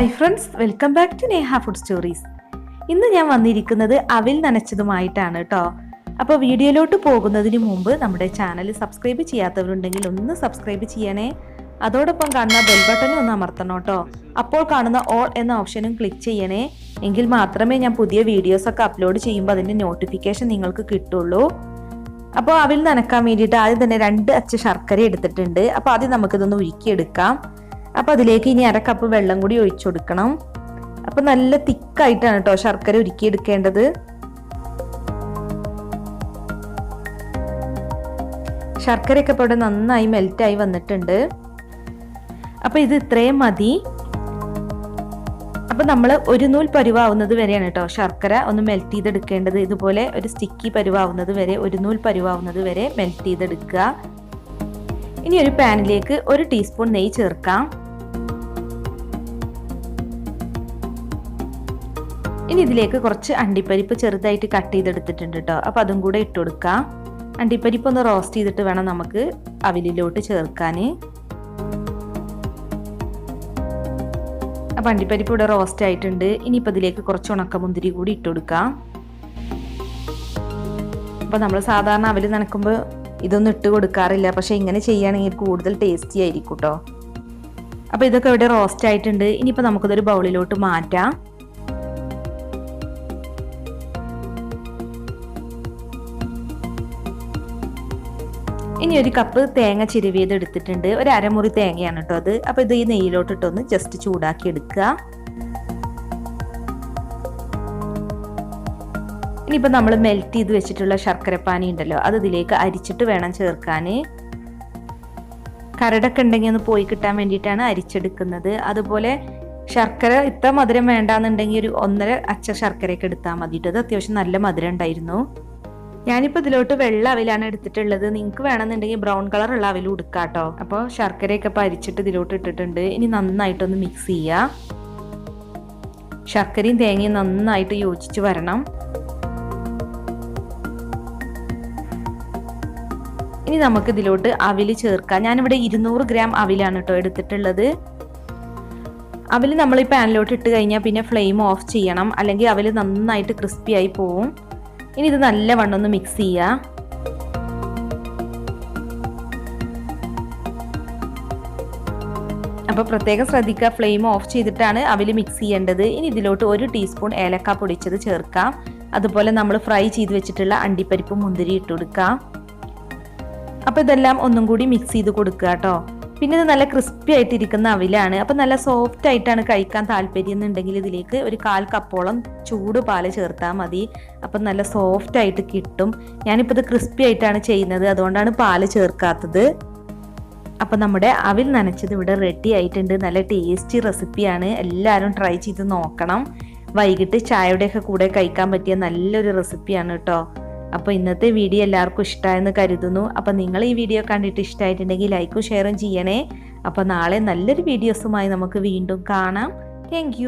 Hi friends, welcome back to Neha food stories. ഇന്ന് ഞാൻ വന്നിരിക്കുന്നത് അവിൽ നനച്ചതുമായിട്ടാണ് കേട്ടോ. അപ്പോൾ വീഡിയോയിലോട്ട് പോകുന്നതിന് മുമ്പ് നമ്മുടെ ചാനൽ സബ്സ്ക്രൈബ് ചെയ്യാത്തവരുണ്ടെങ്കിൽ ഒന്ന് സബ്സ്ക്രൈബ് ചെയ്യണേ. അതോടൊപ്പം കാണുന്ന ബെൽ ബട്ടനും ഒന്ന് അമർത്തണം കേട്ടോ. അപ്പോൾ കാണുന്ന ഓൾ എന്ന ഓപ്ഷനും ക്ലിക്ക് ചെയ്യണേ. എങ്കിൽ മാത്രമേ ഞാൻ പുതിയ വീഡിയോസൊക്കെ അപ്ലോഡ് ചെയ്യുമ്പോൾ അതിൻ്റെ നോട്ടിഫിക്കേഷൻ നിങ്ങൾക്ക് കിട്ടുള്ളൂ. അപ്പോൾ അവിൽ നനക്കാൻ വേണ്ടിയിട്ട് ആദ്യം തന്നെ 2 അച്ച് ശർക്കര എടുത്തിട്ടുണ്ട്. അപ്പോൾ ആദ്യം നമുക്കിതൊന്ന് ഉരുക്കിയെടുക്കാം. അപ്പോൾ അതിലേക്ക് ഇനി 1/2 കപ്പ് വെള്ളം കൂടി ഒഴിച്ചു കൊടുക്കണം. അപ്പോൾ നല്ല തിക്കായിട്ടാണ് കേട്ടോ ശർക്കര ഉരുക്കിയെടുക്കേണ്ടത്. ശർക്കരയൊക്കെ ഇപ്പോൾ ഇവിടെ നന്നായി മെൽറ്റായി വന്നിട്ടുണ്ട്. അപ്പോൾ ഇത് ഇത്രയും മതി. അപ്പോൾ നമ്മൾ ഒരു നൂൽ പരുവാവുന്നത് വരെയാണ് കേട്ടോ ശർക്കര ഒന്ന് മെൽറ്റ് ചെയ്തെടുക്കേണ്ടത്. ഇതുപോലെ ഒരു സ്റ്റിക്കി പരുവാവുന്നത് വരെ, ഒരു നൂൽ പരുവാവുന്നത് വരെ മെൽറ്റ് ചെയ്തെടുക്കുക. ഇനി ഒരു പാനിലേക്ക് 1 ടീസ്പൂൺ നെയ്യ് ചേർക്കാം. ഇനി ഇതിലേക്ക് കുറച്ച് അണ്ടിപ്പരിപ്പ് ചെറുതായിട്ട് കട്ട് ചെയ്തെടുത്തിട്ടുണ്ട് കേട്ടോ. അപ്പോൾ അതും കൂടെ ഇട്ട് കൊടുക്കാം. അണ്ടിപ്പരിപ്പ് ഒന്ന് റോസ്റ്റ് ചെയ്തിട്ട് വേണം നമുക്ക് അവിലിലോട്ട് ചേർക്കാൻ. അപ്പോൾ അണ്ടിപ്പരിപ്പ് ഇവിടെ റോസ്റ്റ് ആയിട്ടുണ്ട്. ഇനിയിപ്പോൾ ഇതിലേക്ക് കുറച്ച് ഉണക്കമുന്തിരി കൂടി ഇട്ട് കൊടുക്കാം. അപ്പോൾ നമ്മൾ സാധാരണ അവിൽ നനക്കുമ്പോൾ ഇതൊന്നും ഇട്ട് കൊടുക്കാറില്ല, പക്ഷേ ഇങ്ങനെ ചെയ്യുകയാണെങ്കിൽ കൂടുതൽ ടേസ്റ്റി ആയിരിക്കും കേട്ടോ. അപ്പോൾ ഇതൊക്കെ ഇവിടെ റോസ്റ്റ് ആയിട്ടുണ്ട്. ഇനിയിപ്പോൾ നമുക്കിതൊരു ബൗളിലോട്ട് മാറ്റാം. ഇനി 1 കപ്പ് തേങ്ങ ചിരവിയത് എടുത്തിട്ടുണ്ട്. ഒരു അരമുറി തേങ്ങയാണ് കേട്ടോ അത്. അപ്പോൾ ഇത് ഈ നെയ്യിലോട്ടിട്ടൊന്ന് ജസ്റ്റ് ചൂടാക്കി എടുക്കുക. ഇനിയിപ്പോൾ നമ്മൾ മെൽറ്റ് ചെയ്ത് വെച്ചിട്ടുള്ള ശർക്കരപ്പാനി ഉണ്ടല്ലോ, അത് ഇതിലേക്ക് അരിച്ചിട്ട് വേണം ചേർക്കാൻ. കരടൊക്കെ ഉണ്ടെങ്കിൽ ഒന്ന് പോയി കിട്ടാൻ വേണ്ടിയിട്ടാണ് അരിച്ചെടുക്കുന്നത്. അതുപോലെ ശർക്കര ഇത്ര മധുരം വേണ്ടാന്നുണ്ടെങ്കിൽ ഒരു 1.5 അച്ച ശർക്കരയൊക്കെ എടുത്താൽ മതിയിട്ട്. അത് അത്യാവശ്യം നല്ല മധുരം ഉണ്ടായിരുന്നു. ഞാനിപ്പോൾ ഇതിലോട്ട് വെള്ള അവിലാണ് എടുത്തിട്ടുള്ളത്. നിങ്ങൾക്ക് വേണമെന്നുണ്ടെങ്കിൽ ബ്രൗൺ കളറുള്ള അവിലും എടുക്കാം കേട്ടോ. അപ്പോൾ ശർക്കരയൊക്കെ ഇപ്പോൾ അരിച്ചിട്ട് ഇതിലോട്ട് ഇട്ടിട്ടുണ്ട്. ഇനി നന്നായിട്ടൊന്ന് മിക്സ് ചെയ്യുക. ശർക്കരയും തേങ്ങയും നന്നായിട്ട് യോജിച്ച് വരണം. ഇനി നമുക്ക് ഇതിലോട്ട് അവിൽ ചേർക്കാം. ഞാനിവിടെ 200 ഗ്രാം അവിലാണ് കേട്ടോ എടുത്തിട്ടുള്ളത്. അവിൽ നമ്മൾ ഈ പാനിലോട്ട് ഇട്ട് കഴിഞ്ഞാൽ പിന്നെ ഫ്ലെയിം ഓഫ് ചെയ്യണം, അല്ലെങ്കിൽ അവിൽ നന്നായിട്ട് ക്രിസ്പി ആയി പോവും. ഇനി ഇത് നല്ലവണ്ണം ഒന്ന് മിക്സ് ചെയ്യുക. അപ്പോൾ പ്രത്യേകം ശ്രദ്ധിക്കുക, ഫ്ലെയിം ഓഫ് ചെയ്തിട്ടാണ് അവിൽ മിക്സ് ചെയ്യേണ്ടത്. ഇനി ഇതിലോട്ട് 1 ടീസ്പൂൺ ഏലക്ക പൊടിച്ചത് ചേർക്കാം. അതുപോലെ നമ്മൾ ഫ്രൈ ചെയ്ത് വെച്ചിട്ടുള്ള അണ്ടിപ്പരിപ്പും മുന്തിരി ഇട്ട് കൊടുക്കാം. അപ്പോൾ ഇതെല്ലാം ഒന്നും കൂടി മിക്സ് ചെയ്ത് കൊടുക്കുക കേട്ടോ. പിന്നെ ഇത് നല്ല ക്രിസ്പി ആയിട്ടിരിക്കുന്ന അവിലാണ്. അപ്പോൾ നല്ല സോഫ്റ്റ് ആയിട്ടാണ് കഴിക്കാൻ താല്പര്യം എന്നുണ്ടെങ്കിൽ ഇതിലേക്ക് ഒരു 1/4 കപ്പോളം ചൂട് പാല് ചേർത്താൽ മതി. അപ്പം നല്ല സോഫ്റ്റ് ആയിട്ട് കിട്ടും. ഞാനിപ്പോൾ ഇത് ക്രിസ്പി ആയിട്ടാണ് ചെയ്യുന്നത്, അതുകൊണ്ടാണ് പാല് ചേർക്കാത്തത്. അപ്പം നമ്മുടെ അവിൽ നനച്ചത് ഇവിടെ റെഡി ആയിട്ടുണ്ട്. നല്ല ടേസ്റ്റി റെസിപ്പിയാണ്. എല്ലാവരും ട്രൈ ചെയ്ത് നോക്കണം. വൈകിട്ട് ചായയുടെയൊക്കെ കൂടെ കഴിക്കാൻ പറ്റിയ നല്ലൊരു റെസിപ്പിയാണ് കേട്ടോ. അപ്പോൾ ഇന്നത്തെ വീഡിയോ എല്ലാവർക്കും ഇഷ്ടമായെന്ന് കരുതുന്നു. അപ്പോൾ നിങ്ങൾ ഈ വീഡിയോ കണ്ടിട്ട് ഇഷ്ടമായിട്ടുണ്ടെങ്കിൽ ലൈക്കും ഷെയറും ചെയ്യണേ. അപ്പോൾ നാളെ നല്ലൊരു വീഡിയോസുമായി നമുക്ക് വീണ്ടും കാണാം. താങ്ക്